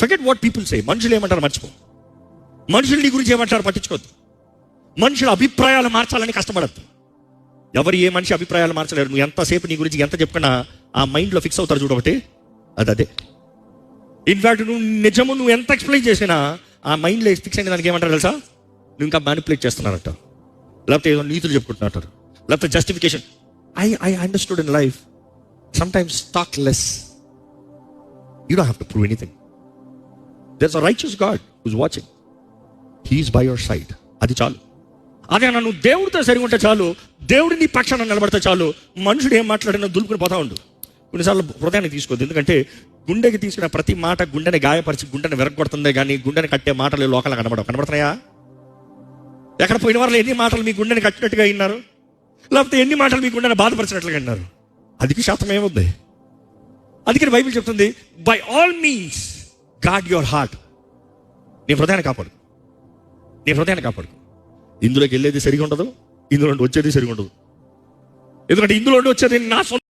Forget what people say. మనుషులు ఏమంటారు మర్చిపో. మనుషులు నీ గురించి ఏమంటారు పట్టించుకోవద్దు. మనుషుల అభిప్రాయాలు మార్చాలని కష్టపడద్దు. ఎవరు ఏ మనిషి అభిప్రాయాలు మార్చలేరు. నువ్వు ఎంతసేపు నీ గురించి ఎంత చెప్పుకున్నా ఆ మైండ్లో ఫిక్స్ అవుతారు చూడబట్టి అదే. ఇన్ఫ్యాక్ట్ నువ్వు ఎంత ఎక్స్ప్లెయిన్ చేసినా ఆ మైండ్లో ఫిక్స్ అయిన దానికి ఏమంటారు తెలుసా? నువ్వు ఇంకా మ్యానిపులేట్ చేస్తున్నారంట, లేకపోతే ఏదో నీతులు చెప్పుకుంటున్నట్టు, లేకపోతే justification. I understood in life sometimes talk less. You don't have to prove anything. There's a righteous God who's watching. He is by your side. అది చాలు. అదే నువ్వు దేవుడితో సరిగా ఉంటే చాలు, దేవుడి నీ పక్షాన నిలబడితే చాలు. మనుషుడు ఏం మాట్లాడినా దులుపుని పోతా ఉండు. కొన్నిసార్లు హృదయాన్ని తీసుకోవద్దు. ఎందుకంటే గుండెకి తీసుకున్న ప్రతి మాట గుండెని గాయపరిచి గుండెని విరగొడుతుందే కానీ గుండెని కట్టే మాటలు లోకల్ కనబడుతున్నాయా? ఎక్కడ పోయిన వాళ్ళు ఎన్ని మాటలు మీ గుండెని కట్టినట్టుగా విన్నారు, లేకపోతే ఎన్ని మాటలు మీ గుండెని బాధపరిచినట్లుగా విన్నారు? అధిక శాతం ఏముంది? అందుకని బైబిల్ చెప్తుంది, by all means God your heart. నీ హృదయాన్ని కాపాడు, నీ హృదయాన్ని కాపాడు. ఇందులోకి వెళ్ళేది సరిగా ఉండదు, ఇందులో వచ్చేది సరిగా ఉండదు. ఎందుకంటే ఇందులో వచ్చేది నా